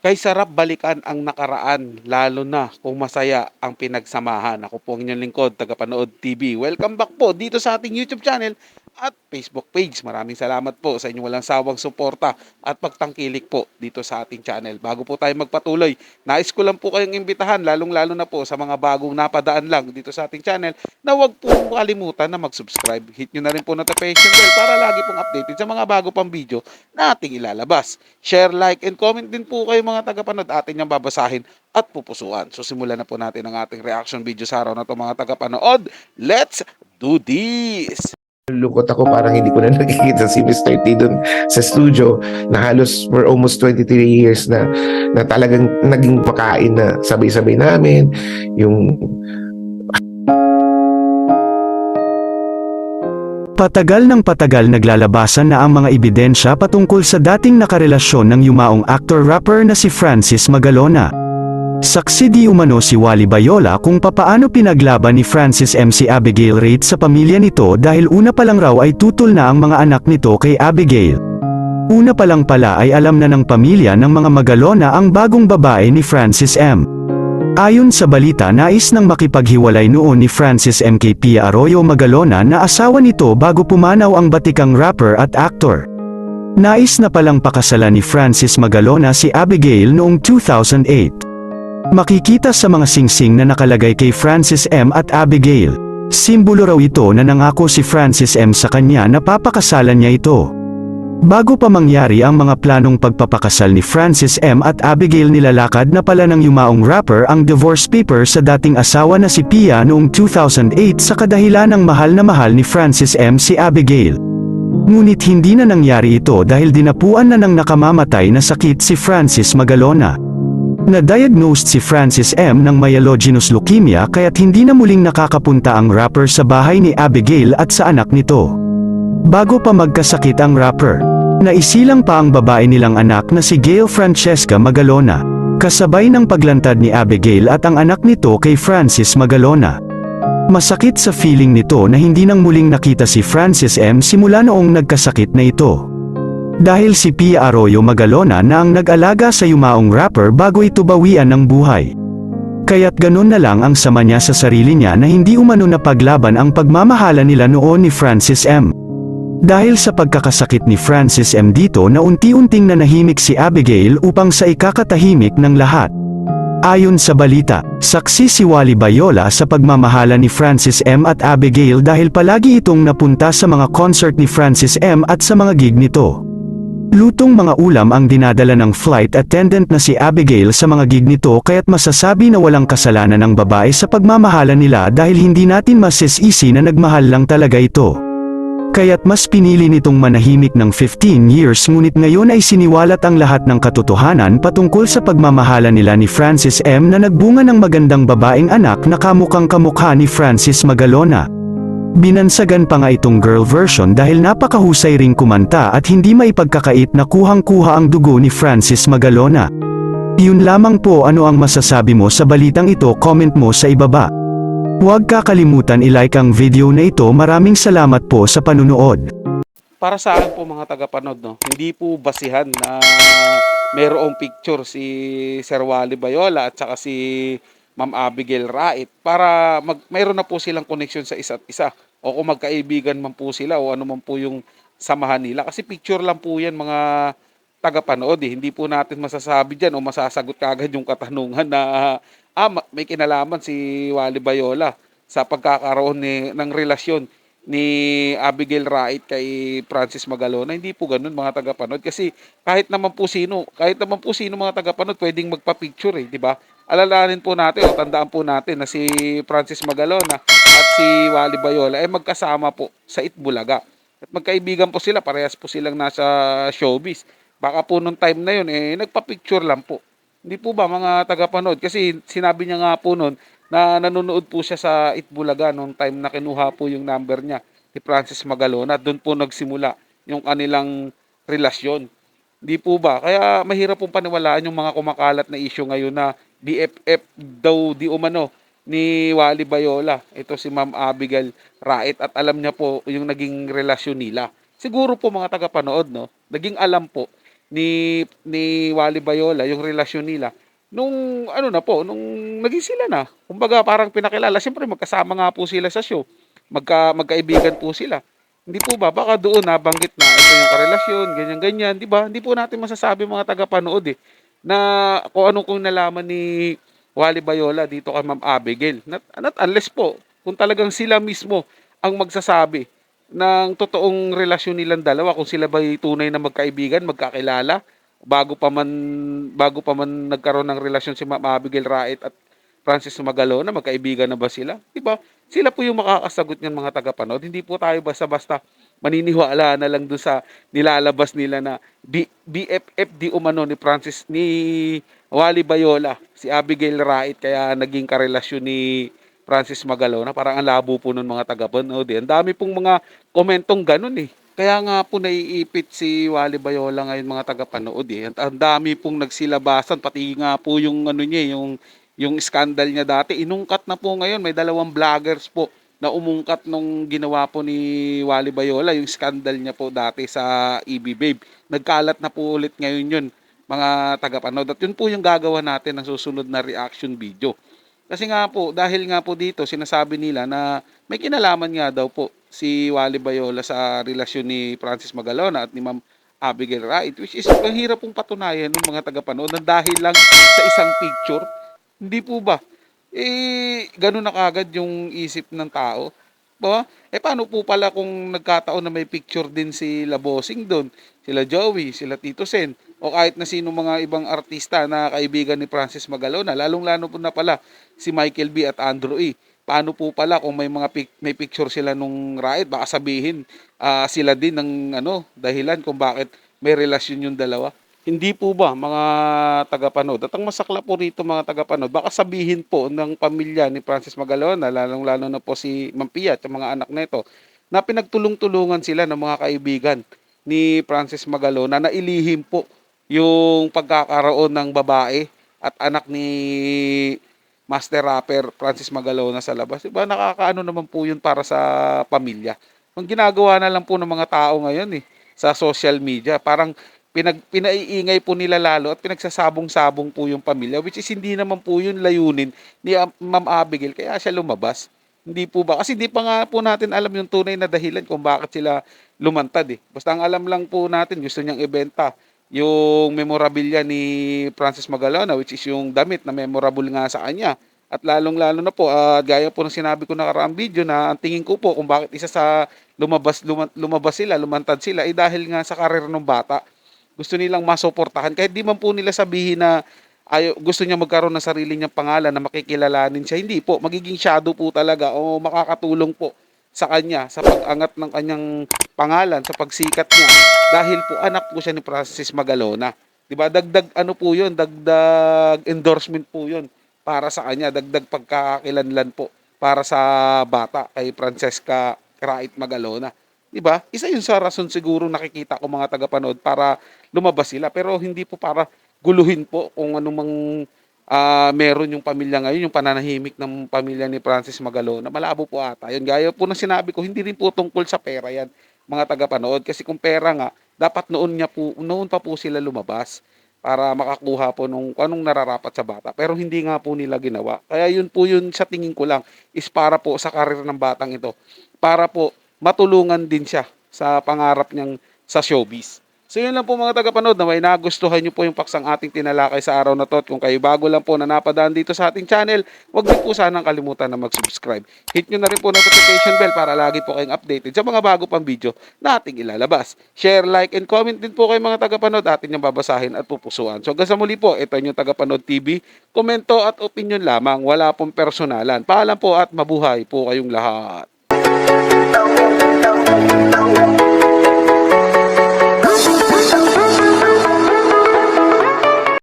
Kay sarap balikan ang nakaraan, lalo na kung masaya ang pinagsamahan. Ako po ang inyong lingkod, tagapanood TV. Welcome back po dito sa ating YouTube channel at Facebook page. Maraming salamat po sa inyong walang sawang suporta at pagtangkilik po dito sa ating channel. Bago po tayo magpatuloy, nais ko lang po kayong imbitahan, lalong-lalo na po sa mga bagong napadaan lang dito sa ating channel, na huwag po kalimutan na mag-subscribe. Hit nyo na rin po notification bell para lagi pong updated sa mga bago pang video na ating ilalabas. Share, like, and comment din po kayo mga tagapanood, atin niyang babasahin at pupusuan. So simulan na po natin ang ating reaction video sa araw na to mga tagapanood. Let's do this! Lungkot ako, parang hindi ko na nakikita si Mr. T dun sa studio na halos for almost 23 years na talagang naging makain na sabay-sabay namin yung Patagal ng patagal naglalabasan na ang mga ebidensya patungkol sa dating nakarelasyon ng yumaong actor-rapper na si Francis Magalona. Saksi di umano si Wally Bayola kung papaano pinaglaban ni Francis M. si Abigail Rate sa pamilya nito dahil una pa lang raw ay tutol na ang mga anak nito kay Abigail. Una pa lang pala ay alam na ng pamilya ng mga Magalona ang bagong babae ni Francis M. Ayon sa balita, nais nang makipaghiwalay noon ni Francis M. kay Pia Arroyo Magalona na asawa nito bago pumanaw ang batikang rapper at actor. Nais na palang pakasalan ni Francis Magalona si Abigail noong 2008. Makikita sa mga singsing na nakalagay kay Francis M. at Abigail. Simbolo raw ito na nangako si Francis M. sa kanya na papakasalan niya ito. Bago pa mangyari ang mga planong pagpapakasal ni Francis M. at Abigail, nilalakad na pala ng yumaong rapper ang divorce paper sa dating asawa na si Pia noong 2008 sa kadahilan ng mahal na mahal ni Francis M. si Abigail. Ngunit hindi na nangyari ito dahil dinapuan na ng nakamamatay na sakit si Francis Magalona. Na-diagnosed si Francis M. ng myelogenous leukemia kaya't hindi na muling nakakapunta ang rapper sa bahay ni Abigail at sa anak nito. Bago pa magkasakit ang rapper, naisilang pa ang babae nilang anak na si Gail Francesca Magalona, kasabay ng paglantad ni Abigail at ang anak nito kay Francis Magalona. Masakit sa feeling nito na hindi nang muling nakita si Francis M. simula noong nagkasakit na ito. Dahil si Pia Arroyo Magalona na ang nag-alaga sa yumaong rapper bago ito bawian ng buhay. Kaya't ganun na lang ang sama niya sa sarili niya na hindi umano na paglaban ang pagmamahala nila noon ni Francis M. Dahil sa pagkakasakit ni Francis M. dito na unti-unting nanahimik si Abigail upang sa ikakatahimik ng lahat. Ayon sa balita, saksi si Wally Bayola sa pagmamahala ni Francis M. at Abigail dahil palagi itong napunta sa mga concert ni Francis M. at sa mga gig nito. Lutong mga ulam ang dinadala ng flight attendant na si Abigail sa mga gig nito kaya't masasabi na walang kasalanan ng babae sa pagmamahala nila dahil hindi natin masisisi na nagmahal lang talaga ito. Kaya't mas pinili nitong manahimik ng 15 years ngunit ngayon ay siniwalat ang lahat ng katotohanan patungkol sa pagmamahala nila ni Francis M. na nagbunga ng magandang babaeng anak na kamukhang kamukha ni Francis Magalona. Binansagan pa nga itong girl version dahil napakahusay ring kumanta at hindi maipagkakait na kuhang-kuha ang dugo ni Francis Magalona. Yun lamang po, ano ang masasabi mo sa balitang ito? Comment mo sa ibaba. Huwag kakalimutan i-like ang video na ito. Maraming salamat po sa panunood. Para sa akin po mga tagapanood, no, hindi po basihan na mayroong picture si Sir Wally Bayola at saka si Ma'am Abigail Rate para mayroon na po silang connection sa isa't isa, o kung magkaibigan man po sila o ano man po yung samahan nila, kasi picture lang po yan mga tagapanood Hindi po natin masasabi dyan o masasagot kagad yung katanungan na may kinalaman si Wally Bayola sa pagkakaroon ng relasyon ni Abigail Rate kay Francis Magalona. Hindi po ganun mga tagapanood, kasi kahit naman po sino mga tagapanood pwedeng magpa-picture, di ba? Alalahanin po natin o tandaan po natin na si Francis Magalona at si Wally Bayola ay magkasama po sa Itbulaga. At magkaibigan po sila, parehas po silang nasa showbiz. Baka po nung time na yun, nagpa-picture lang po. Hindi po ba mga tagapanood? Kasi sinabi niya nga po noon na nanonood po siya sa Itbulaga nung time na kinuha po yung number niya ni Francis Magalona. Doon po nagsimula yung kanilang relasyon. Di po ba? Kaya mahirap pong paniwalaan yung mga kumakalat na issue ngayon na BFF daw di umano ni Wally Bayola. Ito si Ma'am Abigail Rate at alam niya po yung naging relasyon nila. Siguro po mga tagapanood, no, naging alam po ni Wally Bayola, yung relasyon nila, nung ano na po, nung naging sila na. Kumbaga parang pinakilala, siyempre magkasama nga po sila sa show. Magkaibigan po sila. Hindi po ba, baka doon nabanggit na ito yung karelasyon, ganyan-ganyan, di ba? Hindi po natin masasabi mga tagapanood na kung ano kung nalaman ni Wally Bayola dito kay Ma'am Abigail. Not unless po, kung talagang sila mismo ang magsasabi ng totoong relasyon nilang dalawa, kung sila ba'y tunay na magkaibigan, magkakilala, bago pa man nagkaroon ng relasyon si Ma'am Abigail Rait at Francis Magalona, magkaibigan na ba sila? 'Di ba? Sila po yung makakasagot niyan mga tagapanood. Hindi po tayo basta-basta maniniwala na lang doon sa nilalabas nila na BFF di umano ni Wally Bayola, si Abigail Rait kaya naging karelasyon ni Francis Magalona. Parang ang labo po ng mga tagapanood. Ang dami pong mga komentong ganun Kaya nga po naiipit si Wally Bayola ngayon mga tagapanood Ang dami pong nagsilabasan pati nga po yung ano niya, yung scandal niya dati. Inungkat na po ngayon, may 2 vloggers po na umungkat nung ginawa po ni Wally Bayola, yung scandal niya po dati sa EB Babe. Nagkalat na po ulit ngayon yun, mga tagapanood. At yun po yung gagawa natin ng susunod na reaction video. Kasi nga po, dahil nga po dito, sinasabi nila na may kinalaman nga daw po si Wally Bayola sa relasyon ni Francis Magalona at ni Ma'am Abigail Rait, which is ang hirap pong patunayan ng mga tagapanood na dahil lang sa isang picture. Hindi po ba? Ganun na kagad yung isip ng tao. Ba? Paano po pala kung nagkataon na may picture din si Labosing doon, sila Joey, sila Tito Sen, o kahit na sino mga ibang artista na kaibigan ni Francis Magalona, lalong-lalo po na pala si Michael B. at Andrew E. Paano po pala kung may picture sila nung Riot, baka sabihin sila din ng dahilan kung bakit may relasyon yung dalawa. Hindi po ba mga tagapanood? At ang masakla po rito mga tagapanood, baka sabihin po ng pamilya ni Francis Magalona, lalong-lalo na po si Ma'am Pia at yung mga anak nito, na pinagtulong-tulungan sila ng mga kaibigan ni Francis Magalona na ilihim po yung pagkakaroon ng babae at anak ni Master Rapper Francis Magalona sa labas. Diba nakakaano naman po yun para sa pamilya. Ang ginagawa na lang po ng mga tao ngayon sa social media, parang pinaiingay po nila lalo at pinagsasabong-sabong po yung pamilya, which is hindi naman po yun layunin ni Ma'am Abigail kaya siya lumabas. Hindi po ba? Kasi hindi pa nga po natin alam yung tunay na dahilan kung bakit sila lumantad Basta ang alam lang po natin, gusto niyang ibenta yung memorabilia ni Francis Magalona, which is yung damit na memorable nga sa kanya. At lalong-lalo na po, gaya po ng sinabi ko nakaraang video na ang tingin ko po kung bakit isa sa lumantad sila, dahil nga sa karir ng bata. Gusto nilang masuportahan. Kahit di man po nila sabihin na gusto niya magkaroon ng sarili niyang pangalan na makikilalanin siya. Hindi po. Magiging shadow po talaga o makakatulong po sa kanya sa pag-angat ng kanyang pangalan, sa pagsikat niya. Dahil po anak po siya ni Francis Magalona. Diba? Dagdag po yun. Dagdag endorsement po yun para sa kanya. Dagdag pagkakakilanlan po para sa bata kay Francesca Rait Magalona. Diba? Isa yun sa rason siguro nakikita ko mga tagapanood para lumabas sila. Pero hindi po para guluhin po kung anumang meron yung pamilya ngayon, yung pananahimik ng pamilya ni Francis Magalona. Malabo po ata. Yun, gaya po ng sinabi ko, hindi rin po tungkol sa pera yan, mga tagapanood. Kasi kung pera nga, dapat noon pa po sila lumabas para makakuha po nung anong nararapat sa bata. Pero hindi nga po nila ginawa. Kaya yun po yun sa tingin ko lang is para po sa karir ng batang ito. Para po matulungan din siya sa pangarap niyang sa showbiz. So yun lang po mga tagapanood, na may nagustuhan nyo po yung paksang ating tinalakay sa araw na to. At kung kayo bago lang po na napadaan dito sa ating channel, huwag niyo po sanang kalimutan na mag-subscribe. Hit nyo na rin po notification bell para lagi po kayong updated sa mga bago pang video na ating ilalabas. Share, like, and comment din po kayo mga tagapanood, atin yung babasahin at pupusuan. So hanggang sa muli po, ito yung Tagapanood TV. Komento at opinion lamang, wala pong personalan. Paalam po at mabuhay po kayong lahat.